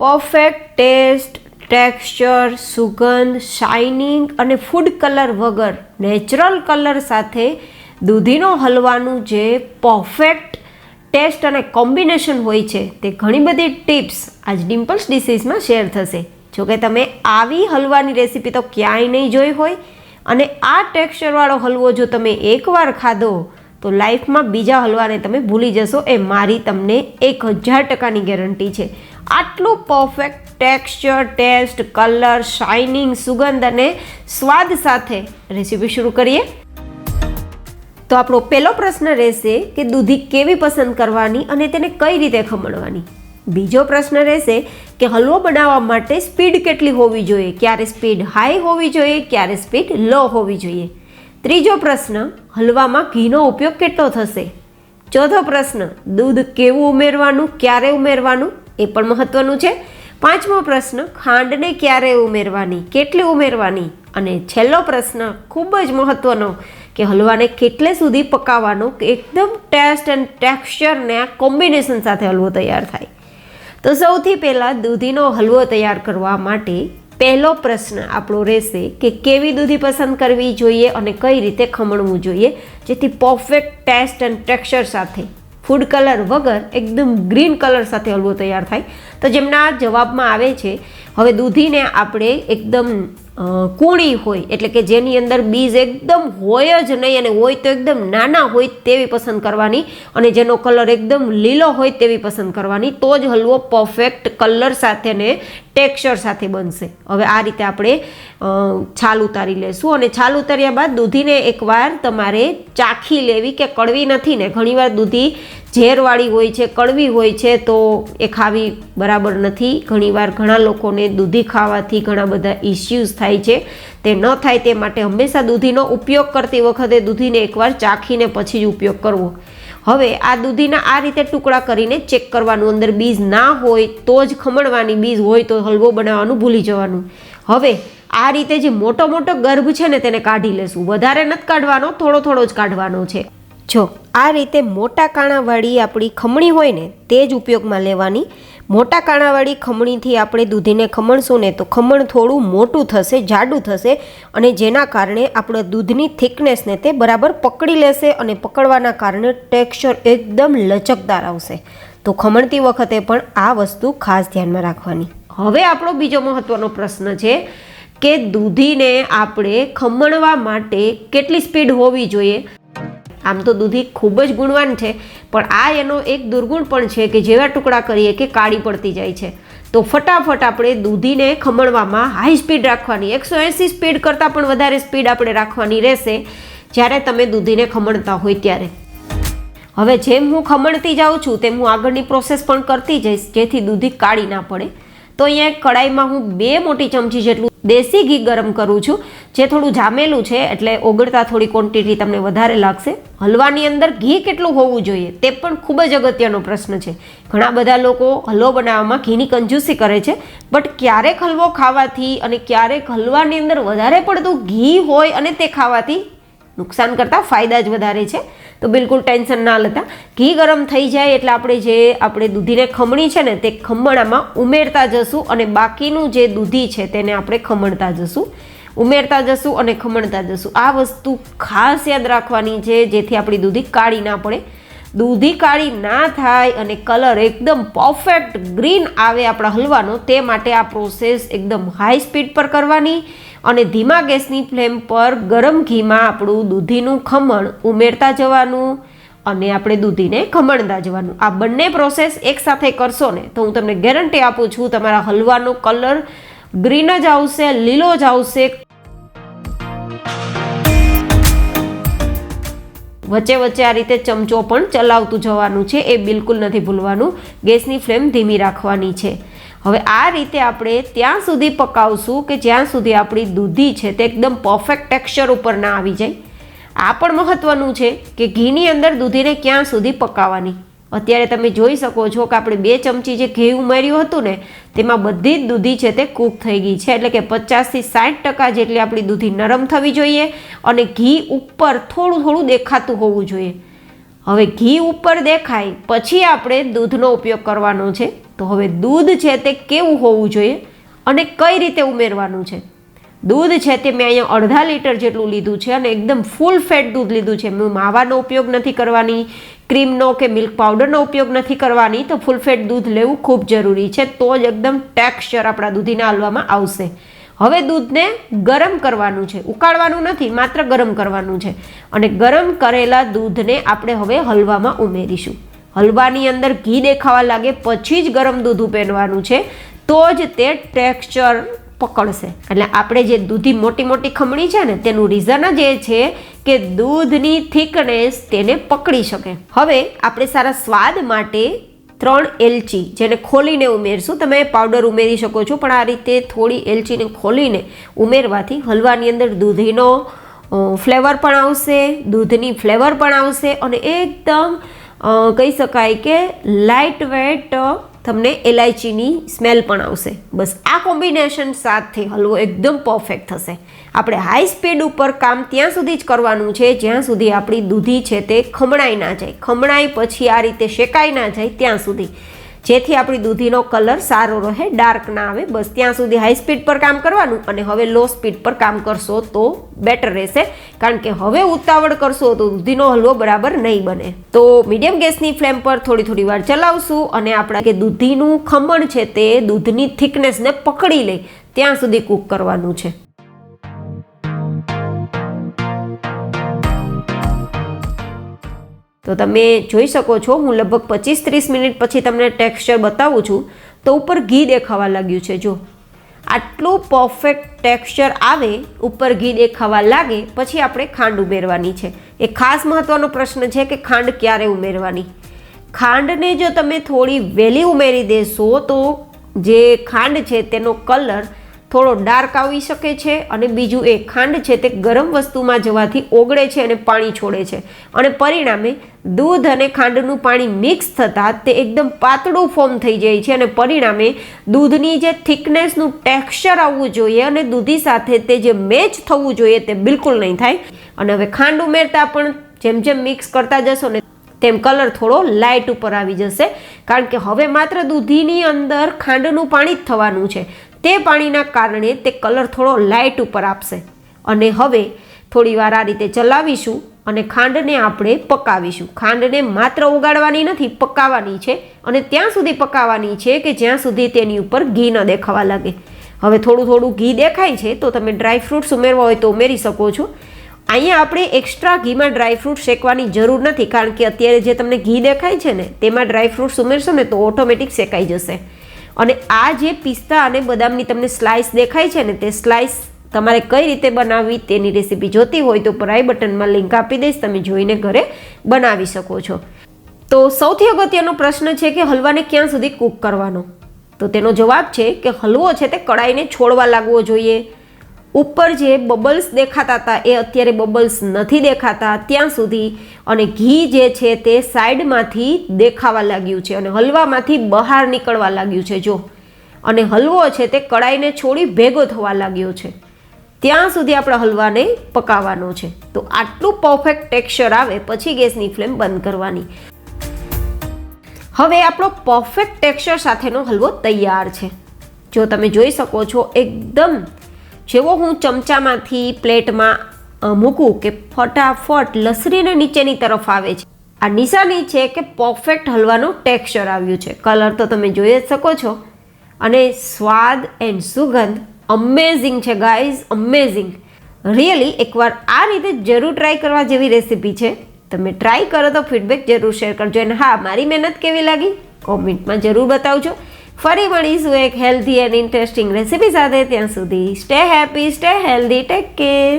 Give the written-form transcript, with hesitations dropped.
Perfect test, texture, સુગંધ, shining અને food colour વગર નેચરલ કલર સાથે દૂધીનો હલવાનું જે પરફેક્ટ ટેસ્ટ અને કોમ્બિનેશન હોય છે તે ઘણી બધી ટિપ્સ આજ ડિમ્પલ્સ ડિશીસમાં શેર થશે. જોકે તમે આવી હલવાની રેસીપી તો ક્યાંય નહીં જોઈ હોય અને આ ટેક્સચરવાળો હલવો જો તમે એકવાર ખાધો તો લાઈફમાં બીજા હલવાને તમે ભૂલી જશો, એ મારી તમને 1000% ગેરંટી છે. આટલું perfect texture, taste, colour, shining, સુગંધ અને સ્વાદ સાથે રેસીપી શરૂ કરીએ. તો આપણો પહેલો પ્રશ્ન રહેશે કે દૂધી કેવી પસંદ કરવાની અને તેને કઈ રીતે ખમણવાની. બીજો પ્રશ્ન રહેશે કે હલવો બનાવવા માટે સ્પીડ કેટલી હોવી જોઈએ, ક્યારે સ્પીડ હાઈ હોવી જોઈએ, ક્યારે સ્પીડ લો હોવી જોઈએ. ત્રીજો પ્રશ્ન, હલવામાં ઘીનો ઉપયોગ કેટલો થશે. ચોથો પ્રશ્ન, દૂધ કેવું ઉમેરવાનું, ક્યારે ઉમેરવાનું, એ પણ મહત્વનું છે. પાંચમો પ્રશ્ન, ખાંડને ક્યારે ઉમેરવાની, કેટલી ઉમેરવાની. અને છેલ્લો પ્રશ્ન ખૂબ જ મહત્વનો કે હલવાને કેટલે સુધી પકાવવાનો કે એકદમ ટેસ્ટ એન્ડ ટેક્સચરને આ કોમ્બિનેશન સાથે હલવો તૈયાર થાય. તો સૌથી પહેલાં દૂધીનો હલવો તૈયાર કરવા માટે પહેલો પ્રશ્ન આપણો રહેશે કે કેવી દૂધી પસંદ કરવી જોઈએ અને કઈ રીતે ખમણવું જોઈએ જેથી પરફેક્ટ ટેસ્ટ એન્ડ ટેક્સચર સાથે ફૂડ કલર વગર એકદમ ગ્રીન કલર સાથે હલવો તૈયાર થાય. તો જેમના જવાબમાં આવે છે હવે દૂધીને આપણે એકદમ કૂણી હોય એટલે કે જેની અંદર બીજ એકદમ હોય જ નહીં અને હોય તો એકદમ નાના હોય તેવી પસંદ કરવાની અને જેનો કલર એકદમ લીલો હોય તેવી પસંદ કરવાની, તો જ હલવો પરફેક્ટ કલર સાથે ને ટેક્સચર સાથે બનશે. હવે આ રીતે આપણે છાલ ઉતારી લેશું અને છાલ ઉતાર્યા બાદ દૂધીને એકવાર તમારે ચાખી લેવી કે કડવી નથી ને. ઘણીવાર દૂધી ઝેરવાળી હોય છે, કડવી હોય છે તો એ ખાવી બરાબર નથી. ઘણીવાર ઘણા લોકોને દૂધી ખાવાથી ઘણા બધા ઇસ્યુઝ થાય છે, તે ન થાય તે માટે હંમેશા દૂધીનો ઉપયોગ કરતી વખતે દૂધીને એકવાર ચાખીને પછી જ ઉપયોગ કરવો. હવે આ દૂધીના આ રીતે ટુકડા કરીને ચેક કરવાનું, અંદર બીજ ના હોય તો જ ખમણવાની, બીજ હોય તો હલવો બનાવવાનું ભૂલી જવાનું. હવે આ રીતે જે મોટો મોટો ગર્ભ છે ને તેને કાઢી લેશું. વધારે નથી કાઢવાનો, થોડો થોડો જ કાઢવાનો છે. જો આ રીતે મોટા કાણાવાળી આપણી ખમણી હોય ને તે જ ઉપયોગમાં લેવાની. મોટા કાણાવાળી ખમણીથી આપણે દૂધીને ખમણશું ને તો ખમણ થોડું મોટું થશે, જાડું થશે અને જેના કારણે આપણે દૂધની થિકનેસને તે બરાબર પકડી લેશે અને પકડવાના કારણે ટેક્સચર એકદમ લચકદાર આવશે. તો ખમણતી વખતે પણ આ વસ્તુ ખાસ ધ્યાનમાં રાખવાની. હવે આપણો બીજો મહત્વનો પ્રશ્ન છે કે દૂધીને આપણે ખમણવા માટે કેટલી સ્પીડ હોવી જોઈએ. આમ તો દૂધી ખૂબ જ ગુણવાન છે પણ આ એનો એક દુર્ગુણ પણ છે કે જેવા ટુકડા કરીએ કે કાળી પડતી જાય છે. તો ફટાફટ આપણે દૂધીને ખમણવામાં હાઈ સ્પીડ રાખવાની, 180 સ્પીડ કરતાં પણ વધારે સ્પીડ આપણે રાખવાની રહેશે જ્યારે તમે દૂધીને ખમણતા હોય ત્યારે. હવે જેમ હું ખમણતી જાઉં છું તેમ હું આગળની પ્રોસેસ પણ કરતી જઈશ જેથી દૂધી કાળી ના પડે. તો અહીંયા કડાઈમાં હું 2 મોટી ચમચી જેટલું દેશી ઘી ગરમ કરું છું, જે થોડું જામેલું છે એટલે ઓગળતા થોડી ક્વોન્ટિટી તમને વધારે લાગશે. હલવાની અંદર ઘી કેટલું હોવું જોઈએ તે પણ ખૂબ જ અગત્યનો પ્રશ્ન છે. ઘણા બધા લોકો હલવો બનાવવામાં ઘીની કંજૂસી કરે છે, બટ ક્યારેક હલવો ખાવાથી અને ક્યારેક હલવાની અંદર વધારે પડતું ઘી હોય અને તે ખાવાથી નુકસાન કરતાં ફાયદા જ વધારે છે. તો બિલકુલ ટેન્શન ના લેતા. ઘી ગરમ થઈ જાય એટલે આપણે દૂધીને ખમણી છે ને તે ખમણામાં ઉમેરતા જશું અને બાકીનું જે દૂધી છે તેને આપણે ખમણતા જશું, ઉમેરતા જશું અને ખમણતા જશું. આ વસ્તુ ખાસ યાદ રાખવાની છે જેથી આપણી દૂધી કાળી ના પડે. દૂધી કાળી ના થાય અને કલર એકદમ પરફેક્ટ ગ્રીન આવે આપણા હલવાનો, તે માટે આ પ્રોસેસ એકદમ હાઈ સ્પીડ પર કરવાની અને ધીમા ગેસની ફ્લેમ પર ગરમ ઘીમાં આપણું દૂધીનું ખમણ ઉમેરતા જવાનું અને આપણે દૂધીને ખમણતા જવાનું. આ બંને પ્રોસેસ એકસાથે કરશો ને તો હું તમને ગેરંટી આપું છું તમારા હલવાનો કલર ગ્રીન જ આવશે, લીલો જ આવશે. વચ્ચે વચ્ચે આ રીતે ચમચો પણ ચલાવતું જવાનું છે, એ બિલકુલ નથી ભૂલવાનું. ગેસની ફ્લેમ ધીમી રાખવાની છે. હવે આ રીતે આપણે ત્યાં સુધી પકાવશું કે જ્યાં સુધી આપણી દૂધી છે તે એકદમ પરફેક્ટ ટેક્સચર ઉપર ના આવી જાય. આ પણ મહત્વનું છે કે ઘીની અંદર દૂધીને ક્યાં સુધી પકાવવાની. અત્યારે તમે જોઈ શકો છો કે આપણે 2 ચમચી જે ઘી ઉમેર્યું હતું ને તેમાં બધી જ દૂધી છે તે કૂક થઈ ગઈ છે, એટલે કે 50 થી 60% જેટલી આપણી દૂધી નરમ થવી જોઈએ અને ઘી ઉપર થોડું થોડું દેખાતું હોવું જોઈએ. હવે ઘી ઉપર દેખાય પછી આપણે દૂધનો ઉપયોગ કરવાનો છે. તો હવે દૂધ છે તે કેવું હોવું જોઈએ અને કઈ રીતે ઉમેરવાનું છે. દૂધ છે તે મેં અહીંયા 1/2 લીટર જેટલું લીધું છે અને એકદમ ફૂલ ફેટ દૂધ લીધું છે. મેં માવાનો ઉપયોગ નથી કરવાની, ક્રીમનો કે મિલ્ક પાવડરનો ઉપયોગ નથી કરવાની. તો ફૂલ ફેટ દૂધ લેવું ખૂબ જરૂરી છે, તો જ એકદમ ટેક્સચર આપણા દૂધીના હલવામાં આવશે. હવે દૂધને ગરમ કરવાનું છે, ઉકાળવાનું નથી, માત્ર ગરમ કરવાનું છે. અને ગરમ કરેલા દૂધને આપણે હવે હલવામાં ઉમેરીશું. હલવાની અંદર ઘી દેખાવા લાગે પછી જ ગરમ દૂધ ઉમેરવાનું છે, તો જ તે ટેક્સચર પકડશે. એટલે આપણે જે દૂધી મોટી મોટી ખમણી છે ને, તેનું રીઝન જ એ છે કે દૂધની થિકનેસ તેને પકડી શકે. હવે આપણે સારા સ્વાદ માટે 3 એલચી જેને ખોલીને ઉમેરશું. તમે પાવડર ઉમેરી શકો છો, પણ આ રીતે થોડી એલચીને ખોલીને ઉમેરવાથી હલવાની અંદર દૂધીનો ફ્લેવર પણ આવશે, દૂધની ફ્લેવર પણ આવશે અને એકદમ કહી શકાય કે લાઇટ વેટ તમને એલાયચીની સ્મેલ પણ આવશે. બસ આ કોમ્બિનેશન સાથે હલવો એકદમ પરફેક્ટ થશે. આપણે હાઈ સ્પીડ ઉપર કામ ત્યાં સુધી જ કરવાનું છે જ્યાં સુધી આપણી દૂધી છે તે ખમણાઈ ના જાય. ખમણાઈ પછી આ રીતે શેકાઈ ના જાય ત્યાં સુધી, જેથી આપણી દૂધીનો કલર સારો રહે, ડાર્ક ના આવે. બસ ત્યાં સુધી હાઈ સ્પીડ પર કામ કરવાનું. અને હવે લો સ્પીડ પર કામ કરશો તો બેટર રહેશે, કારણ કે હવે ઉતાવળ કરશો તો દૂધીનો હલવો બરાબર નહીં બને. તો મીડિયમ ગેસની ફ્લેમ પર થોડી વાર ચલાવશું અને આપણા કે દૂધીનું ખમણ છે તે દૂધની થિકનેસને પકડી લે ત્યાં સુધી કૂક કરવાનું છે. તો તમે જોઈ શકો છો, હું લગભગ 25-30 મિનિટ પછી તમને ટેક્સચર બતાવું છું. તો ઉપર ઘી દેખાવા લાગ્યું છે. જો આટલું પરફેક્ટ ટેક્સચર આવે, ઉપર ઘી દેખાવા લાગે પછી આપણે ખાંડ ઉમેરવાની છે. એ ખાસ મહત્વનો પ્રશ્ન છે કે ખાંડ ક્યારે ઉમેરવાની. ખાંડને જો તમે થોડી વહેલી ઉમેરી દેશો તો જે ખાંડ છે તેનો કલર થોડો ડાર્ક આવી શકે છે. અને બીજું એ ખાંડ છે તે ગરમ વસ્તુમાં જવાથી ઓગળે છે અને પાણી છોડે છે, અને પરિણામે દૂધ અને ખાંડનું પાણી મિક્સ થતાં તે એકદમ પાતળું ફોર્મ થઈ જાય છે અને પરિણામે દૂધની જે થિકનેસનું ટેક્સચર આવવું જોઈએ અને દૂધી સાથે તે જે મેચ થવું જોઈએ તે બિલકુલ નહીં થાય. અને હવે ખાંડ ઉમેરતા પણ જેમ જેમ મિક્સ કરતા જશો ને તેમ કલર થોડો લાઇટ ઉપર આવી જશે, કારણ કે હવે માત્ર દૂધીની અંદર ખાંડનું પાણી જ થવાનું છે. તે પાણીના કારણે તે કલર થોડો લાઇટ ઉપર આપશે. અને હવે થોડી વાર આ રીતે ચલાવીશું અને ખાંડને આપણે પકાવીશું. ખાંડને માત્ર ઉગાડવાની નથી, પકાવવાની છે. અને ત્યાં સુધી પકાવવાની છે કે જ્યાં સુધી તેની ઉપર ઘી ન દેખાવા લાગે. હવે થોડું ઘી દેખાય છે તો તમે ડ્રાયફ્રૂટ્સ ઉમેરવા હોય તો ઉમેરી શકો છો. અહીંયા આપણે એક્સ્ટ્રા ઘીમાં ડ્રાયફ્રૂટ શેકવાની જરૂર નથી, કારણ કે અત્યારે જે તમને ઘી દેખાય છે ને તેમાં ડ્રાયફ્રૂટ્સ ઉમેરશો ને તો ઓટોમેટિક શેકાઈ જશે. અને આ જે પિસ્તા અને બદામની તમને સ્લાઇસ દેખાય છે ને, તે સ્લાઇસ તમારે કઈ રીતે બનાવવી તેની રેસીપી જોતી હોય તો આઈ બટનમાં લિંક આપી દઈશ, તમે જોઈને ઘરે બનાવી શકો છો. તો સૌથી અગત્યનો પ્રશ્ન છે કે હલવાને ક્યાં સુધી કૂક કરવાનો. તો તેનો જવાબ છે કે હલવો છે તે કડાઈને છોડવા લાગવો જોઈએ. ઉપર જે બબલ્સ દેખાતા હતા એ અત્યારે બબલ્સ નથી દેખાતા ત્યાં સુધી, અને ઘી જે છે તે સાઈડમાંથી દેખાવા લાગ્યું છે અને હલવામાંથી બહાર નીકળવા લાગ્યું છે. જો અને હલવો છે તે કડાઈને છોડી ભેગો થવા લાગ્યો છે ત્યાં સુધી આપણે હલવાને પકાવવાનો છે. તો આટલું પરફેક્ટ ટેક્સચર આવે પછી ગેસની ફ્લેમ બંધ કરવાની. હવે આપણો પરફેક્ટ ટેક્સચર સાથેનો હલવો તૈયાર છે. જો તમે જોઈ શકો છો, એકદમ જેવો હું ચમચામાંથી પ્લેટમાં મૂકું કે ફટાફટ લસરીને નીચેની તરફ આવે છે. આ નિશાની છે કે પરફેક્ટ હલવાનો ટેક્સચર આવ્યું છે. કલર તો તમે જોઈ જ શકો છો અને સ્વાદ એન્ડ સુગંધ અમેઝિંગ છે ગાઈઝ, અમેઝિંગ. રિયલી એકવાર આ રીતે જરૂર ટ્રાય કરવા જેવી રેસીપી છે. તમે ટ્રાય કરો તો ફીડબેક જરૂર શેર કરજો. અને હા, મારી મહેનત કેવી લાગી કોમેન્ટમાં જરૂર બતાવજો. ફરી મળીશું એક હેલ્ધી એન્ડ ઇન્ટરેસ્ટિંગ રેસીપી સાથે. ત્યાં સુધી stay happy, stay healthy, take care.